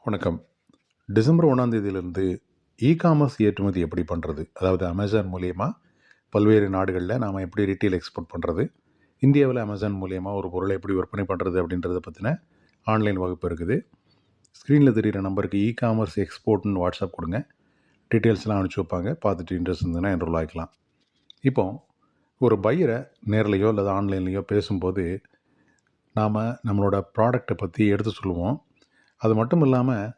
வணக்கம். டிசம்பர் 1ஆம் தேதியிலிருந்து இ-காமர்ஸ் ஏற்றுமதி எப்படி பண்ணுறது? அதாவது அமேசான் மூலியமா பல்வேறு நாடுகளில் நாம் எப்படி ரீட்டெயில் எக்ஸ்போர்ட் பண்ணுறது? இந்தியாவில் அமேசான் மூலியமா ஒரு பொருளை எப்படி விற்பனை பண்ணுறது அப்படின்றத பற்றின ஆன்லைன் வகுப்பு இருக்குது. ஸ்க்ரீனில் தெரிகிற நம்பருக்கு இ-காமர்ஸ் எக்ஸ்போர்ட்னு வாட்ஸ்அப் கொடுங்க. டீட்டெயில்ஸ்லாம் அனுப்பிச்சி வைப்பாங்க. பார்த்துட்டு இன்ட்ரெஸ்ட் இருந்ததுன்னா என்ரோல் ஆகிக்கலாம். இப்போ ஒரு பையரை நேர்லையோ அல்லது ஆன்லைன்லேயோ பேசும்போது நாம் நம்மளோட ப்ராடக்டை பற்றி எடுத்து சொல்லுவோம். அது மட்டும் இல்லாமல்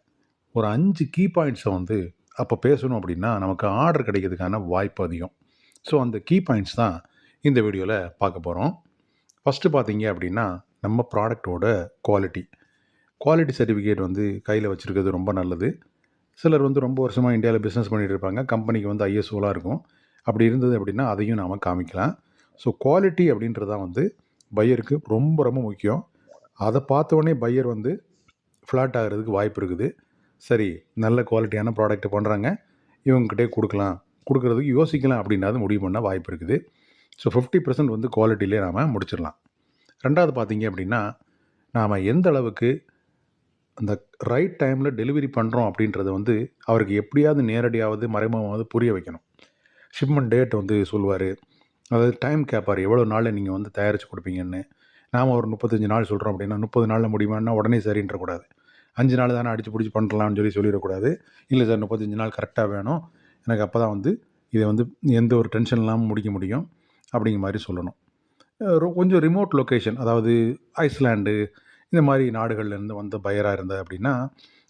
ஒரு 5 கீ பாயிண்ட்ஸை அப்போ பேசணும் அப்படின்னா நமக்கு ஆர்டர் கிடைக்கிறதுக்கான வாய்ப்பு அதிகம். ஸோ அந்த கீ பாயிண்ட்ஸ் தான் இந்த வீடியோவில் பார்க்க போகிறோம். ஃபஸ்ட்டு பார்த்தீங்க அப்படின்னா நம்ம ப்ராடக்டோட குவாலிட்டி சர்டிஃபிகேட் கையில் வச்சுருக்கிறது ரொம்ப நல்லது. சிலர் ரொம்ப வருஷமாக இந்தியாவில் பிஸ்னஸ் பண்ணிகிட்டு இருப்பாங்க. கம்பெனிக்கு ஐஎஸ்ஓலாம் இருக்கும். அப்படி இருந்தது அப்படின்னா அதையும் நாம் காமிக்கலாம். ஸோ குவாலிட்டி அப்படின்றது தான் பையருக்கு ரொம்ப ரொம்ப முக்கியம். அதை பார்த்தோடனே பையர் ஃப்ளாட் ஆகிறதுக்கு வாய்ப்பு இருக்குது. சரி, நல்ல குவாலிட்டியான ப்ராடக்ட் பண்ணுறாங்க, இவங்ககிட்டே கொடுக்குறதுக்கு யோசிக்கலாம் அப்படின்னாது முடிவு பண்ண வாய்ப்பு இருக்குது. ஸோ 50% குவாலிட்டிலே நாம் முடிச்சிடலாம். ரெண்டாவது பார்த்தீங்க அப்படின்னா நாம் எந்த அளவுக்கு அந்த ரைட் டைமில் டெலிவரி பண்ணுறோம் அப்படின்றத அவருக்கு எப்படியாவது நேரடியாவது மறைமுகமாவது புரிய வைக்கணும். ஷிப்மெண்ட் டேட் சொல்லுவார். அதாவது டைம் கேட்பார், எவ்வளோ நாளில் நீங்கள் தயாரித்து கொடுப்பீங்கன்னு. நாம் ஒரு 35 நாள் சொல்கிறோம் அப்படின்னா 30 நாளில் முடியுமான்னா உடனே சரின்றக்கூடாது. 5 நாள் தானே அடித்து பிடிச்சி பண்ணலாம்னு சொல்லிடக்கூடாது. இல்லை சார் 35 நாள் கரெக்டாக வேணும், எனக்கு அப்போ தான் இதை எந்த ஒரு டென்ஷன் இல்லாமல் முடிக்க முடியும் அப்படிங்கிற மாதிரி சொல்லணும். கொஞ்சம் ரிமோட் லொக்கேஷன், அதாவது ஐஸ்லாண்டு இந்த மாதிரி நாடுகள்லேருந்து பையராக இருந்தது அப்படின்னா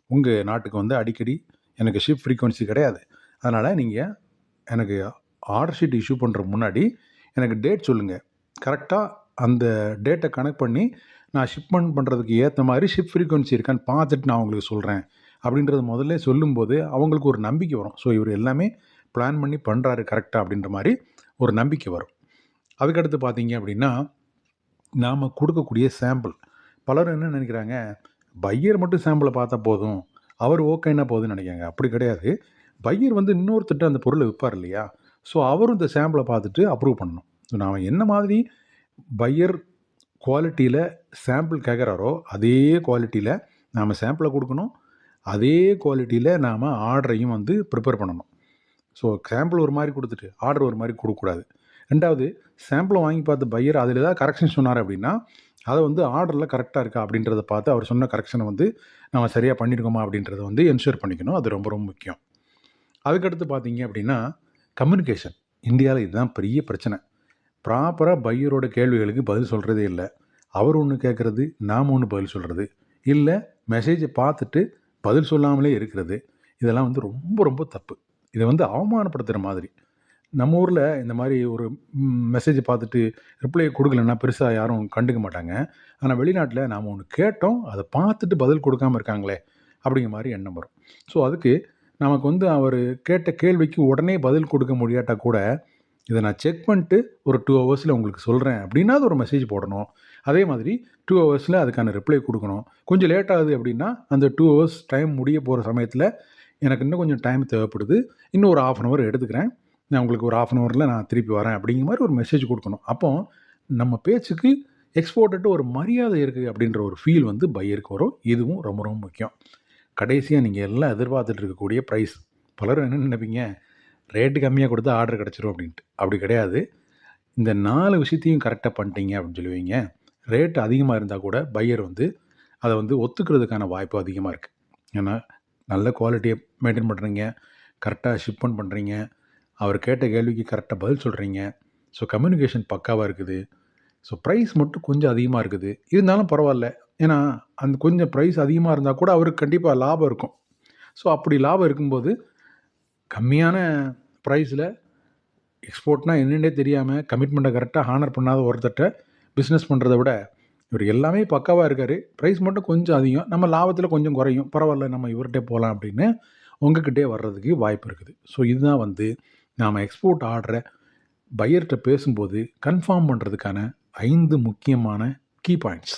உங்கள் நாட்டுக்கு அடிக்கடி எனக்கு ஷிப் ஃப்ரீக்வன்சி கிடையாது. அதனால் நீங்கள் எனக்கு ஆர்டர் ஷீட் இஷ்யூ பண்ணுற முன்னாடி எனக்கு டேட் சொல்லுங்கள். கரெக்டாக அந்த டேட்டை கனெக்ட் பண்ணி நான் ஷிப்மெண்ட் பண்ணுறதுக்கு ஏற்ற மாதிரி ஷிப் ஃப்ரீக்வன்சி இருக்கான்னு பார்த்துட்டு நான் உங்களுக்கு சொல்கிறேன் அப்படின்றது முதல்ல சொல்லும்போது அவங்களுக்கு ஒரு நம்பிக்கை வரும். ஸோ இவர் எல்லாமே பிளான் பண்ணி பண்ணுறாரு கரெக்டாக அப்படின்ற மாதிரி ஒரு நம்பிக்கை வரும். அதுக்கடுத்து பார்த்தீங்க அப்படின்னா நாம் கொடுக்கக்கூடிய சாம்பிள். பலரும் என்ன நினைக்கிறாங்க, பையர் மட்டும் சாம்பிளை பார்த்தா போதும், அவர் ஓகேன்னா போதும்னு நினைக்கிறாங்க. அப்படி கிடையாது. பையர் இன்னொருத்தட்ட அந்த பொருளை விற்பார் இல்லையா, ஸோ அவரும் இந்த சாம்பிளை பார்த்துட்டு அப்ரூவ் பண்ணணும். ஸோ நாம் என்ன மாதிரி பையர் குவாலிட்டியில் சாம்பிள் கேட்குறாரோ அதே குவாலிட்டியில் நாம் சாம்பிளை கொடுக்கணும். அதே குவாலிட்டியில் நாம் ஆர்டரையும் ப்ரிப்பேர் பண்ணணும். ஸோ சாம்பிள் ஒரு மாதிரி கொடுத்துட்டு ஆர்டர் ஒரு மாதிரி கொடுக்கக்கூடாது. ரெண்டாவது, சாம்பிளை வாங்கி பார்த்து பையர் அதில் ஏதாவது கரெக்ஷன் சொன்னார் அப்படின்னா அதை ஆர்டரில் கரெக்டாக இருக்கா அப்படின்றத பார்த்து அவர் சொன்ன கரெக்ஷனை நம்ம சரியாக பண்ணியிருக்கோமா அப்படின்றத என்ஷூர் பண்ணிக்கணும். அது ரொம்ப ரொம்ப முக்கியம். அதுக்கடுத்து பார்த்தீங்க அப்படின்னா கம்யூனிகேஷன். இந்தியாவில் இதுதான் பெரிய பிரச்சனை. ப்ராப்பராக பையரோட கேள்விகளுக்கு பதில் சொல்கிறதே இல்லை. அவர் ஒன்று கேட்குறது, நாம் ஒன்று பதில் சொல்கிறது, இல்லை மெசேஜை பார்த்துட்டு பதில் சொல்லாமலே இருக்கிறது. இதெல்லாம் ரொம்ப ரொம்ப தப்பு. இதை அவமானப்படுத்துகிற மாதிரி. நம்ம ஊரில் இந்த மாதிரி ஒரு மெசேஜை பார்த்துட்டு ரிப்ளை கொடுக்கலன்னா பெருசாக யாரும் கண்டுக்க மாட்டாங்க. ஆனால் வெளிநாட்டில் நாம் ஒன்று கேட்டோம், அதை பார்த்துட்டு பதில் கொடுக்காமல் இருக்காங்களே அப்படிங்கிற மாதிரி எண்ணம் வரும். ஸோ அதுக்கு நமக்கு அவர் கேட்ட கேள்விக்கு உடனே பதில் கொடுக்க முடியாட்டால் கூட இதை நான் செக் பண்ணிட்டு ஒரு 2 ஹவர்ஸில் உங்களுக்கு சொல்கிறேன் அப்படின்னா அது ஒரு மெசேஜ் போடணும். அதே மாதிரி 2 ஹவர்ஸில் அதுக்கான ரிப்ளை கொடுக்கணும். கொஞ்சம் லேட் ஆகுது அப்படின்னா அந்த 2 ஹவர்ஸ் டைம் முடிய போகிற சமயத்தில் எனக்கு இன்னும் கொஞ்சம் டைம் தேவைப்படுது, இன்னும் ஒரு 1/2 hour எடுத்துக்கிறேன், நான் உங்களுக்கு ஒரு 1/2 hourல நான் திருப்பி வரேன் அப்படிங்கிற மாதிரி ஒரு மெசேஜ் கொடுக்கணும். அப்போ நம்ம பேச்சுக்கு எக்ஸ்போர்ட்டு ஒரு மரியாதை இருக்குது அப்படின்ற ஒரு ஃபீல் பையருக்கு வரும். இதுவும் ரொம்ப ரொம்ப முக்கியம். கடைசியாக நீங்கள் எல்லாம் எதிர்பார்த்துட்டு இருக்கக்கூடிய ப்ரைஸ். பலரும் என்ன நினைப்பீங்க, ரேட்டு கம்மியாக கொடுத்தா ஆர்டர் கிடச்சிரும் அப்படின்ட்டு. அப்படி கிடையாது. இந்த 4 விஷயத்தையும் கரெக்டாக பண்ணிட்டீங்க அப்படின்னு சொல்லுவீங்க. ரேட் அதிகமாக இருந்தால் கூட பையர் அதை ஒத்துக்கிறதுக்கான வாய்ப்பு அதிகமாக இருக்குது. ஏன்னா நல்ல குவாலிட்டியை மெயின்டைன் பண்ணுறீங்க, கரெக்டாக ஷிப்மெண்ட் பண்ணுறீங்க, அவர் கேட்ட கேள்விக்கு கரெக்டாக பதில் சொல்கிறீங்க. ஸோ கம்யூனிகேஷன் பக்காவாக இருக்குது. ஸோ ப்ரைஸ் மட்டும் கொஞ்சம் அதிகமாக இருக்குது, இருந்தாலும் பரவாயில்ல. ஏன்னா அந்த கொஞ்சம் ப்ரைஸ் அதிகமாக இருந்தால் கூட அவருக்கு கண்டிப்பாக லாபம் இருக்கும். ஸோ அப்படி லாபம் இருக்கும்போது கம்மியான ப்ரைஸில் எக்ஸ்போர்ட்னால் என்னென்னே தெரியாமல் கமிட்மெண்ட்டை கரெக்டாக ஹானர் பண்ணாத ஒருத்தட்ட பிஸ்னஸ் பண்ணுறத விட இவர் எல்லாமே பக்காவாக இருக்கார், ப்ரைஸ் மட்டும் கொஞ்சம் அதிகம், நம்ம லாபத்தில் கொஞ்சம் குறையும், பரவாயில்ல நம்ம இவர்கிட்டே போகலாம் அப்படின்னு உங்ககிட்டே வர்றதுக்கு வாய்ப்பு இருக்குது. ஸோ இதுதான் நாம் எக்ஸ்போர்ட் ஆர்டரை பையர்கிட்ட பேசும்போது கன்ஃபார்ம் பண்ணுறதுக்கான 5 முக்கியமான கீ பாயிண்ட்ஸ்.